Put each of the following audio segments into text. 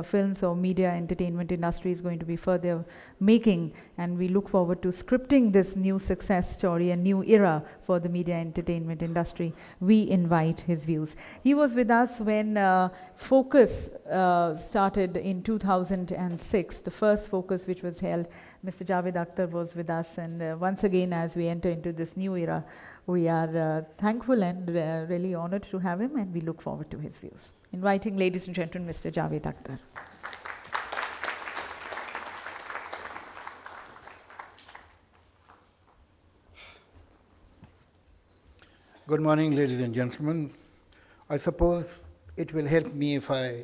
films or media entertainment industry is going to be further making, and we look forward to scripting this new success story, a new era for the media entertainment industry. We invite his views. He was with us when Focus started in 2006, the first Focus which was held. Mr. Javed Akhtar was with us, and once again, as we enter into this new era, we are thankful and really honored to have him, and we look forward to his views. Inviting, ladies and gentlemen, Mr. Javed Akhtar. Good morning, ladies and gentlemen. I suppose it will help me if I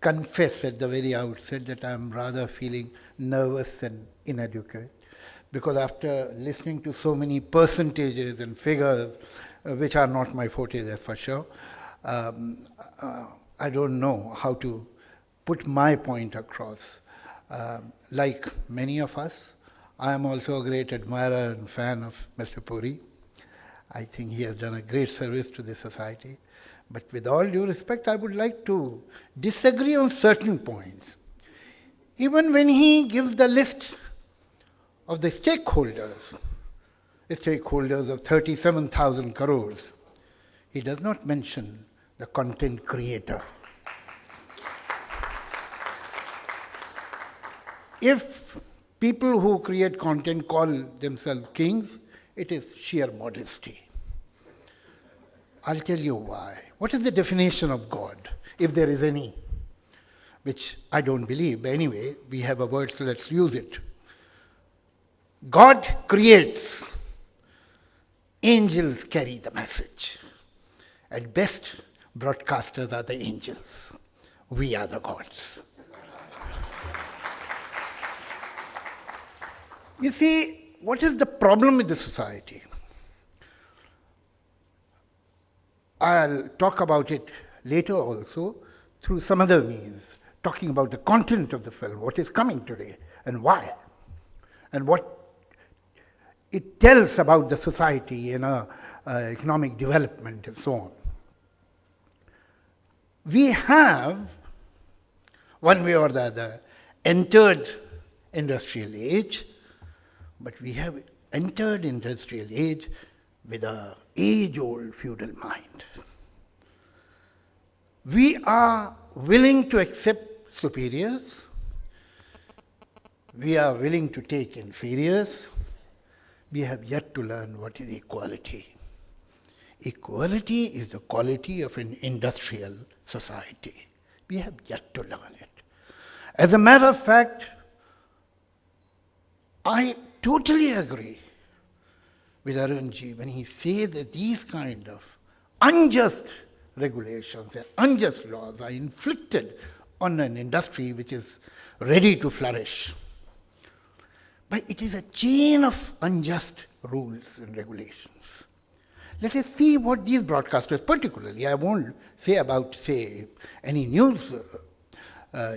confess at the very outset that I'm rather feeling nervous and inadequate, because after listening to so many percentages and figures, which are not my forte, that's for sure, I don't know how to put my point across. Like many of us, I am also a great admirer and fan of Mr. Puri. I think he has done a great service to the society. But with all due respect, I would like to disagree on certain points. Even when he gives the list of the stakeholders of 37,000 crores, he does not mention the content creator. If people who create content call themselves kings, it is sheer modesty. I'll tell you why. What is the definition of God, if there is any? Which I don't believe, but anyway, we have a word, so let's use it. God creates. Angels carry the message. At best, broadcasters are the angels. We are the gods. You see, what is the problem with the society? I'll talk about it later also through some other means, talking about the content of the film, what is coming today, and why, and what it tells about the society and economic development and so on. We have, one way or the other, entered industrial age, but we have entered industrial age with an age-old feudal mind. We are willing to accept superiors. We are willing to take inferiors. We have yet to learn what is equality. Equality is the quality of an industrial society. We have yet to learn it. As a matter of fact, I totally agree with Arunji when he says that these kind of unjust regulations and unjust laws are inflicted on an industry which is ready to flourish. But it is a chain of unjust rules and regulations. Let us see what these broadcasters, particularly, I won't say about, say, any news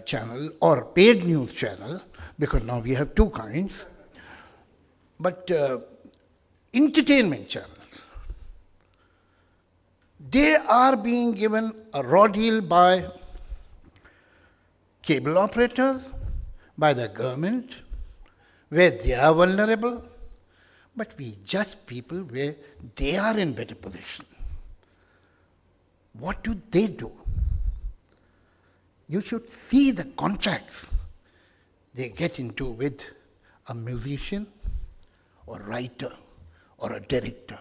channel or paid news channel, because now we have two kinds, but entertainment channels. They are being given a raw deal by cable operators, by the government, where they are vulnerable, but we judge people where they are in better position. What do they do? You should see the contracts they get into with a musician or writer or a director.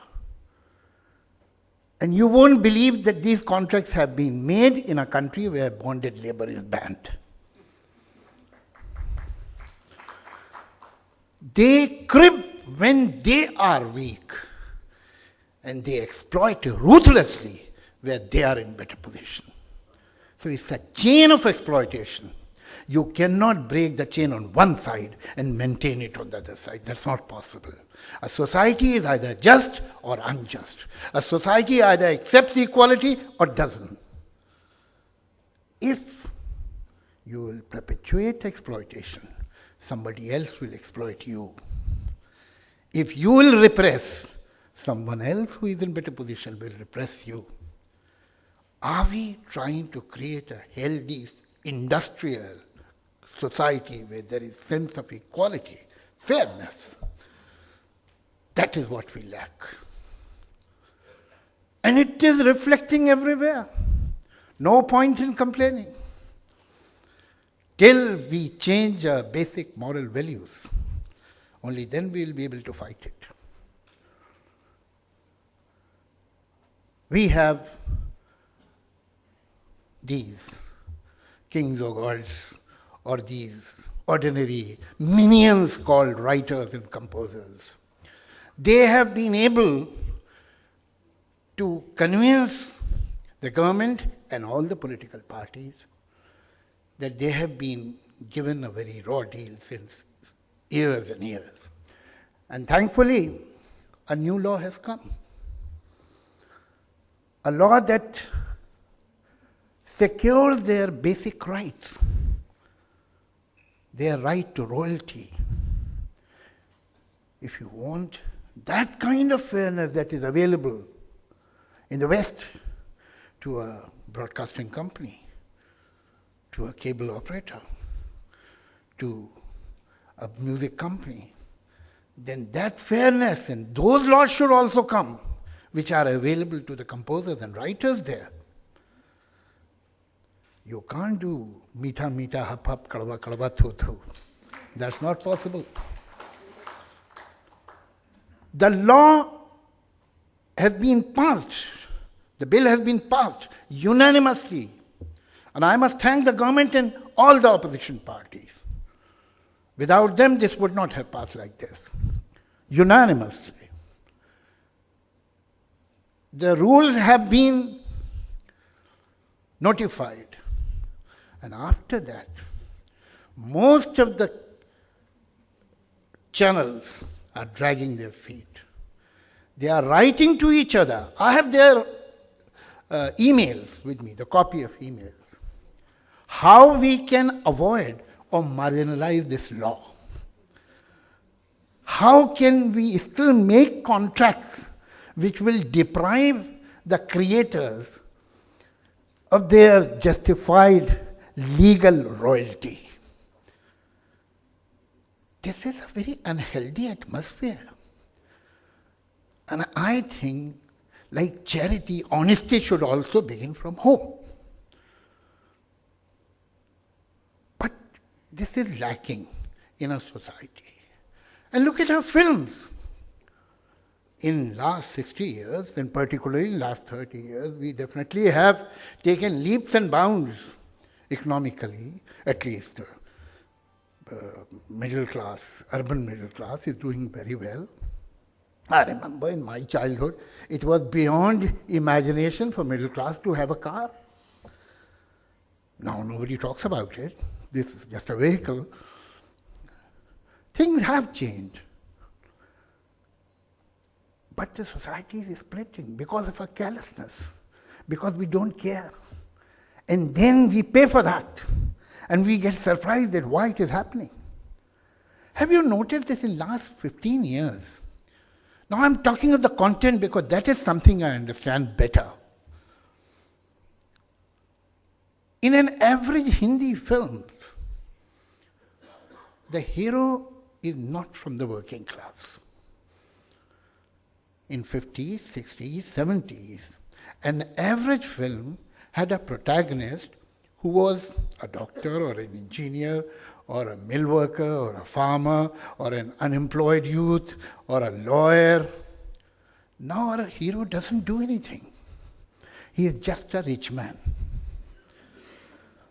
And you won't believe that these contracts have been made in a country where bonded labor is banned. They crib when they are weak, and they exploit ruthlessly where they are in better position. So it's a chain of exploitation. You cannot break the chain on one side and maintain it on the other side. That's not possible. A society is either just or unjust. A society either accepts equality or doesn't. If you will perpetuate exploitation, somebody else will exploit you. If you will repress, someone else who is in better position will repress you. Are we trying to create a healthy industrial society where there is sense of equality, fairness. That is what we lack. And it is reflecting everywhere. No point in complaining. Till we change our basic moral values, only then we will be able to fight it. We have these kings or gods or these ordinary minions called writers and composers. They have been able to convince the government and all the political parties that they have been given a very raw deal since years and years. And thankfully, a new law has come. A law that secures their basic rights, their right to royalty. If you want that kind of fairness that is available in the West to a broadcasting company, to a cable operator, to a music company, then that fairness and those laws should also come, which are available to the composers and writers there. You can't do meetha meetha hap hap kadwa kadwa thu thu. That's not possible. The law has been passed. The bill has been passed unanimously. And I must thank the government and all the opposition parties. Without them, this would not have passed like this. Unanimously. The rules have been notified. And after that, most of the channels are dragging their feet. They are writing to each other. I have their emails with me, the copy of emails. How we can avoid or marginalize this law? How can we still make contracts which will deprive the creators of their justified legal royalty? This is a very unhealthy atmosphere. And I think, like charity, honesty should also begin from home. But this is lacking in our society. And look at our films. In last 60 years, and particularly in last 30 years, we definitely have taken leaps and bounds economically, at least. Middle class, urban middle class is doing very well. I remember in my childhood, it was beyond imagination for middle class to have a car. Now nobody talks about it. This is just a vehicle. Things have changed. But the society is splitting because of our carelessness, because we don't care. And then we pay for that. And we get surprised at why it is happening. Have you noticed that in the last 15 years, now I'm talking of the content because that is something I understand better. In an average Hindi film, the hero is not from the working class. In 50s, 60s, 70s, an average film had a protagonist who was a doctor or an engineer or a mill worker or a farmer or an unemployed youth or a lawyer. Now our hero doesn't do anything. He is just a rich man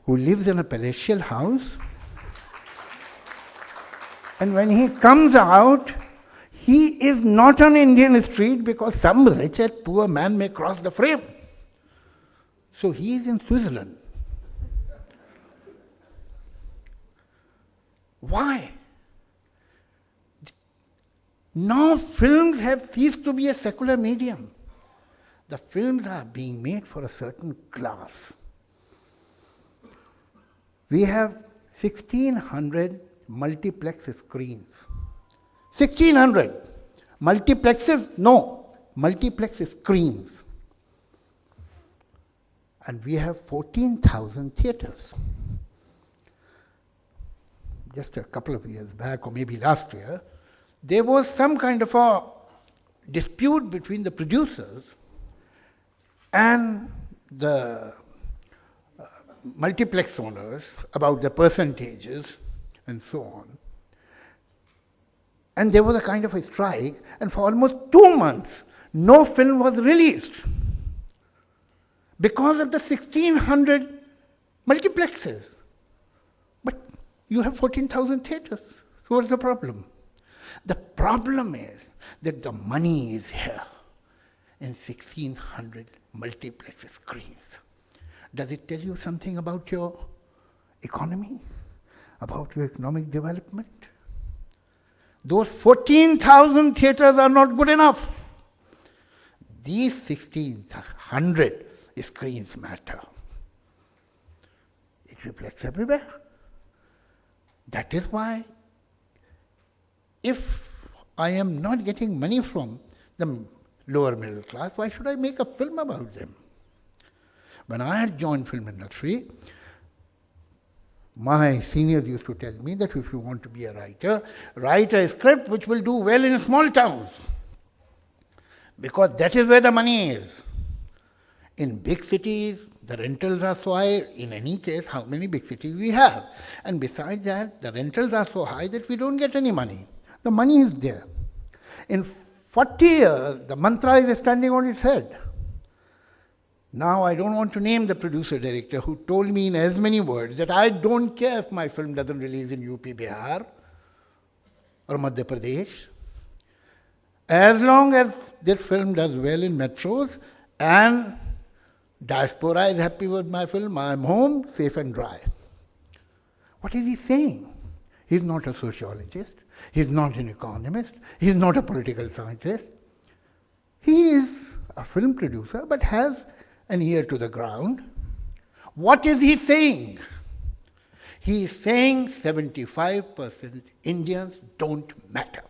who lives in a palatial house, and when he comes out, he is not on Indian street because some wretched poor man may cross the frame. So he is in Switzerland. Why? Now films have ceased to be a secular medium. The films are being made for a certain class. We have 1,600 multiplex screens. 1,600. Multiplexes? No. Multiplex screens. And we have 14,000 theatres. just a couple of years back, or maybe last year, there was some kind of a dispute between the producers and the multiplex owners about the percentages and so on. And there was a kind of a strike, and for almost 2 months, no film was released because of the 1,600 multiplexes. But you have 14,000 theaters. So what's the problem? The problem is that the money is here in 1,600 multiplex screens. Does it tell you something about your economy, about your economic development? Those 14,000 theaters are not good enough. These 1,600 screens matter. It reflects everywhere. That is why, if I am not getting money from the lower middle class, why should I make a film about them? When I had joined film industry, my seniors used to tell me that if you want to be a writer, write a script which will do well in small towns, because that is where the money is. In big cities, the rentals are so high. In any case, how many big cities we have? And besides that, the rentals are so high that we don't get any money. The money is there. In 40 years, the mantra is standing on its head. Now, I don't want to name the producer-director who told me in as many words that I don't care if my film doesn't release in UP, Bihar or Madhya Pradesh. As long as that film does well in metros and diaspora is happy with my film, I'm home, safe and dry. What is he saying? He's not a sociologist. He's not an economist. He's not a political scientist. He is a film producer, but has an ear to the ground. What is he saying? He is saying 75% Indians don't matter.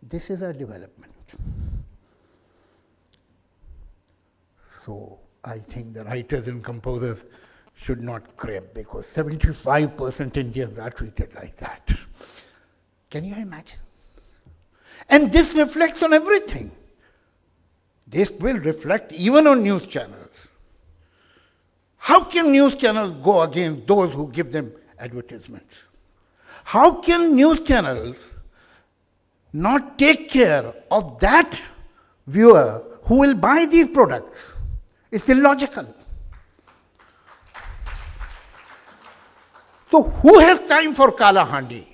This is our development. So I think the writers and composers should not crib, because 75% Indians are treated like that. Can you imagine? And this reflects on everything. This will reflect even on news channels. How can news channels go against those who give them advertisements? How can news channels not take care of that viewer who will buy these products? It's illogical. So who has time for Kala Handi?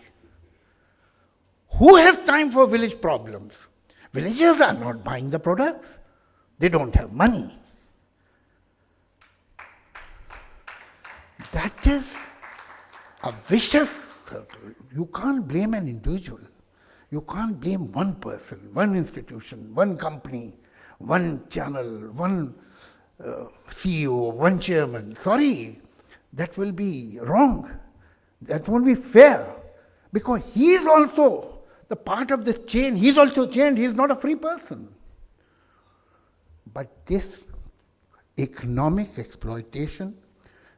Who has time for village problems? Villagers are not buying the products. They don't have money. That is a vicious circle. You can't blame an individual. You can't blame one person, one institution, one company, one channel, one CEO, one chairman. Sorry, that will be wrong. That won't be fair. Because he is also the part of this chain. He is also chained. He is not a free person. But this economic exploitation,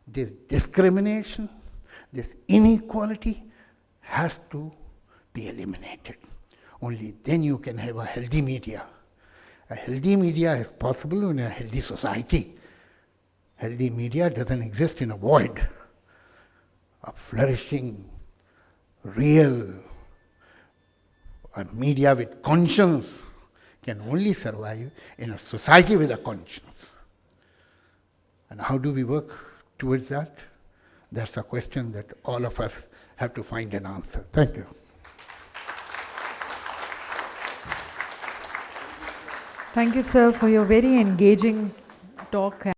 this discrimination, this inequality has to be eliminated. Only then you can have a healthy media. A healthy media is possible in a healthy society. Healthy media doesn't exist in a void. A flourishing, real media with conscience can only survive in a society with a conscience. And how do we work towards that? That's a question that all of us have to find an answer. Thank you. Thank you, sir, for your very engaging talk.